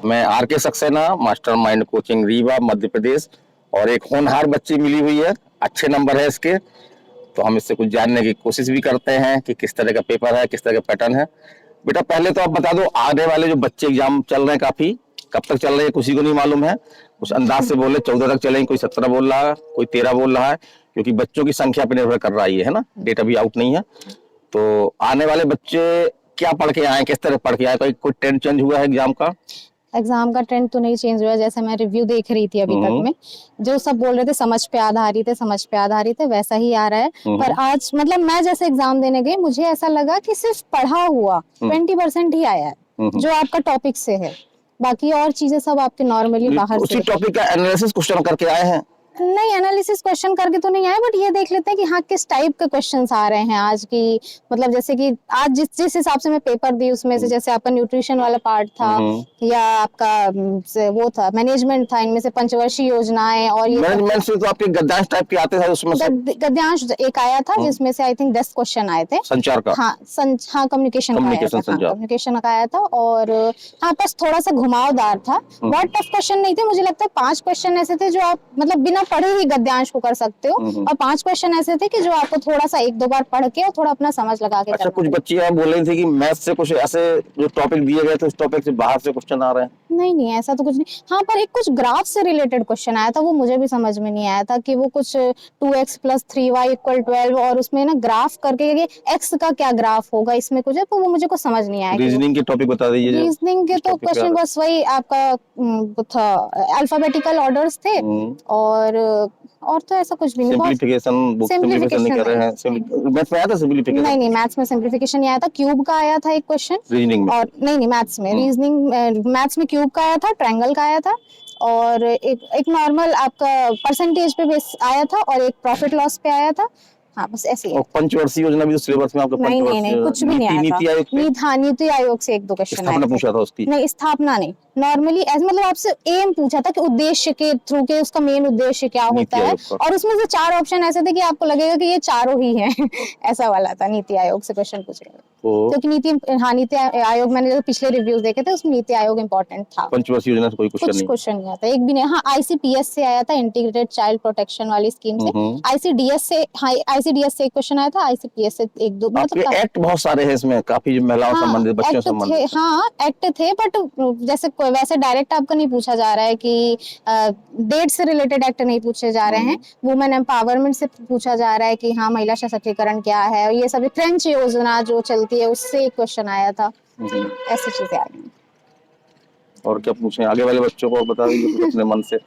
मैं आर के Saxena, mastermind coaching Rewa Madhya प्रदेश। और एक होनहार बच्ची मिली हुई है, अच्छे नंबर है इसके, तो हम इससे कुछ जानने की कोशिश भी करते हैं कि किस तरह का पेपर है, किस तरह का पैटर्न है। बेटा पहले तो आप बता दो, आने वाले जो बच्चे एग्जाम चल रहे हैं काफी, कब तक चल रहे हैं किसी को नहीं मालूम है, उस अंदाज से बोले 14 तक चलेंगे, कोई 17 बोल रहा है, कोई 13 बोल रहा है, क्योंकि बच्चों की संख्या पर निर्भर कर रहा है ना, डेटा भी आउट नहीं है। तो आने वाले बच्चे क्या पढ़ के आए, किस तरह पढ़ के आए, कोई ट्रेंड चेंज हुआ है एग्जाम का? एग्जाम का ट्रेंड तो नहीं चेंज हुआ, जैसे मैं रिव्यू देख रही थी अभी तक में, जो सब बोल रहे थे समझ पे आधारित है, समझ पे आधारित है, वैसा ही आ रहा है। पर आज मतलब मैं जैसे एग्जाम देने गई, मुझे ऐसा लगा कि सिर्फ पढ़ा हुआ 20% ही आया है जो आपका टॉपिक से है, बाकी और चीजें सब आपके नॉर्मली बाहर से। उसी टॉपिक का एनालिसिस क्वेश्चन करके आए हैं? नहीं, एनालिसिस क्वेश्चन करके तो नहीं आए, बट ये देख लेते हैं कि हाँ किस टाइप के क्वेश्चंस आ रहे हैं आज की, मतलब जैसे कि आज जिस हिसाब से मैं पेपर दी उसमें से, जैसे आपका न्यूट्रिशन वाला पार्ट था या आपका वो था मैनेजमेंट था, इनमें से पंचवर्षीय योजनाएं और ये मैनेजमेंट से तो आपके गद्यांश टाइप के आते थे उसमें से। गद्यांश एक आया था जिसमें से आई थिंक 10 क्वेश्चन आए थे संचार का। हाँ कम्युनिकेशन का आया था और हाँ बस थोड़ा सा घुमावदार था, बहुत टफ क्वेश्चन नहीं थे। मुझे लगता है 5 क्वेश्चन ऐसे थे जो आप मतलब बिना पढ़े ही गद्यांश को कर सकते हो, और 5 क्वेश्चन ऐसे थे कि जो आपको थोड़ा सा 1-2 बार पढ़ के और थोड़ा अपना समझ लगा के। अच्छा, कुछ बच्चियां बोल रही थी कि मैथ से कुछ ऐसे जो टॉपिक दिए गए थे उस टॉपिक से बाहर से क्वेश्चन आ रहे हैं। नहीं ऐसा तो कुछ नहीं। हाँ पर एक कुछ ग्राफ से रिलेटेड क्वेश्चन आया था, वो मुझे भी समझ में नहीं आया था कि वो कुछ 2x + 3y = 12 और उसमें ना ग्राफ करके x का क्या ग्राफ होगा इसमें कुछ है, तो वो मुझे कुछ समझ नहीं आया। रीजनिंग के टॉपिक बता दीजिए। रीजनिंग के तो क्वेश्चन बस वही आपका था, अल्फाबेटिकल ऑर्डर्स थे और तो ऐसा कुछ भी नहीं। सिंपलीफिकेशन नहीं कर रहे हैं। मैथ्स में आया था सिंपलीफिकेशन? नहीं मैथ्स में सिंपलीफिकेशन नहीं आया था। क्यूब का आया था एक क्वेश्चन रीजनिंग में, और नहीं मैथ्स में रीजनिंग, मैथ्स में क्यूब का आया था, ट्रायंगल का आया था, और एक नॉर्मल आपका परसेंटेज पे बेस आया था, और एक प्रॉफिट लॉस पे आया था। हाँ बस ऐसे ही। और पंचवर्षीय योजना भी तो सिलेबस में आपका? नहीं कुछ भी नहीं आया था। नीति आयोग से 1-2 क्वेश्चन आए थे। पूछा था उसकी? नहीं स्थापना नहीं, नॉर्मली ऐसे मतलब आपसे एम पूछा था कि उद्देश्य के थ्रू के उसका मेन उद्देश्य क्या होता है, और उसमें से 4 ऑप्शन ऐसे थे कि आपको लगेगा कि ये चारों ही हैं ऐसा वाला था। नीति आयोग से क्वेश्चन पूछेगा क्योंकि नीति आयोग मैंने जो पिछले रिव्यूज देखे थे उसमें नीति आयोग इंपॉर्टेंट था। पंचवर्षीय योजना से कोई क्वेश्चन नहीं आता, एक भी नहीं। हाँ ICPS से आया था, इंटीग्रेटेड चाइल्ड प्रोटेक्शन वाली स्कीम से। ICDS से एक क्वेश्चन आया था, ICPS से 1-2 मतलब एक्ट बहुत सारे हैं इसमें, काफी महिलाओं संबंधित, बच्चों संबंधित। हाँ एक्ट थे, बट जैसे वैसे डायरेक्ट आपका नहीं पूछा जा रहा है कि डेट से रिलेटेड एक्ट नहीं पूछे जा रहे हैं। वुमेन एम्पावरमेंट से पूछा जा रहा है कि हाँ महिला सशक्तिकरण क्या है, और ये सभी फ्रेंच योजना जो चलती है उससे एक क्वेश्चन आया था। ऐसी चीजें आ गई। और क्या पूछें आगे वाले बच्चों को, बता दीजिए अपने मन से।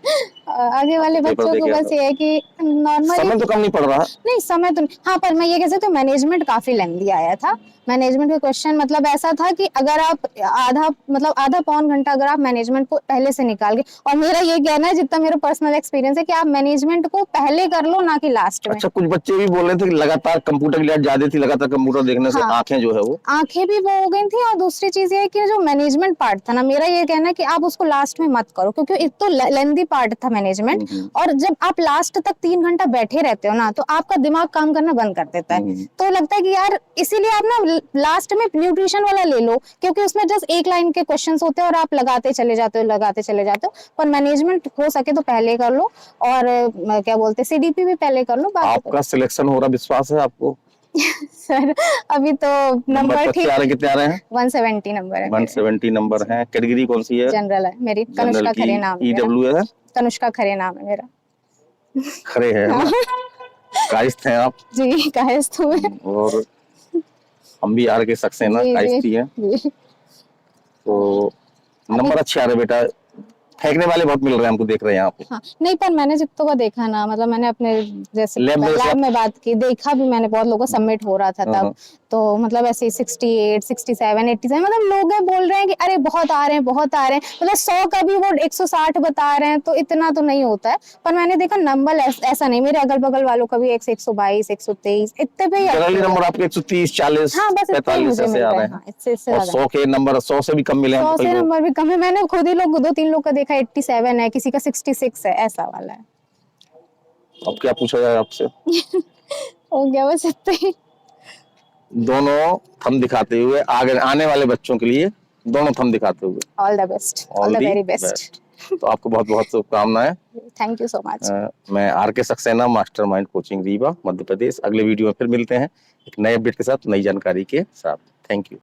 आगे वाले बच्चों को बस ये है कि नॉर्मली समय तो कम नहीं पड़ रहा है। नहीं समय तो नहीं। हाँ पर मैं ये कह सकती हूँ मैनेजमेंट काफी लेंथी आया था। मैनेजमेंट का क्वेश्चन मतलब ऐसा था कि अगर आप आधा पौन घंटा अगर आप मैनेजमेंट को पहले से निकाल के, और मेरा ये कहना है जितना मेरा पर्सनल एक्सपीरियंस है कि आप मैनेजमेंट को पहले कर लो ना कि लास्ट में। अच्छा, कुछ बच्चे भी बोल रहे थे कि लगातार कंप्यूटर की लाइट ज्यादा थी, लगातार कंप्यूटर देखने से आंखें जो है वो आंखें भी वो हो गई थी, और दूसरी चीज ये है कि जो मैनेजमेंट पार्ट था ना, मेरा ये कहना है कि आप उसको लास्ट में मत करो, क्योंकि एक तो लेंथी पार्ट था मैनेजमेंट, और जब आप लास्ट तक 3 घंटा बैठे रहते हो ना तो आपका दिमाग काम करना बंद कर देता है। तो लगता है कि यार इसीलिए आप ना लास्ट में न्यूट्रिशन वाला ले लो, क्योंकि उसमें जस्ट 1 लाइन के क्वेश्चंस होते हैं और आप लगाते चले जाते हो। पर मैनेजमेंट हो सके तो पहले कर लो, और क्या बोलते हैं CDP भी पहले कर लो। आपका सिलेक्शन हो रहा, विश्वास है आपको? सर अभी तो नंबर ठीक कितने आ रहे हैं? 170 नंबर है। 170 नंबर है। कैटेगरी कौन सी है? जनरल है मेरी। तनुष्का खरे नाम है। EW है? तनुष्का खरे नाम है मेरा। खरे है ना? कायस्थ हैं आप? जी कायस्थ हूँ। और हम भी आर के सक्सेना कायस्थ ही हैं। तो नंबर अच्छे आ रहे बेटा, फेंकने वाले बहुत मिल रहे हैं हमको, देख रहे हैं आप। हाँ, नहीं पर मैंने जितनों का देखा ना, मतलब मैंने अपने जैसे लैब में बात की, देखा भी मैंने, बहुत लोगों सबमिट हो रहा था तब, तो मतलब ऐसे 68, 67, 87 मतलब लोग बोल रहे हैं कि अरे बहुत आ रहे हैं मतलब 100 का भी वो 160 बता रहे हैं, तो इतना तो नहीं होता है। पर मैंने देखा नंबर ऐसा नहीं, मेरे अगल बगल वालों का भी 122, 123 इतने पे ही नंबर आपके 130, 40, 45 ऐसे आ रहे हैं। और 100 के नंबर 100 से भी कम मिले हैं। 100 से नंबर भी कम है। मैंने खुद ही 2-3 लोग का देखा 87 है, किसी का 66 है, ऐसा वाला है। अब क्या पूछा जाए आपसे? हो गया बस इतना ही। दोनों हम दिखाते हुए आगे आने वाले बच्चों के लिए दोनों थंब दिखाते हुए। All the best, all the very best. तो आपको बहुत बहुत शुभकामनाएं। Thank you so much. मैं R K. Saxena, mastermind coaching Rewa, Madhya Pradesh. अगले वीडियो में फिर मिलते हैं एक नए अपडेट के साथ, नई जानकारी के साथ। Thank you.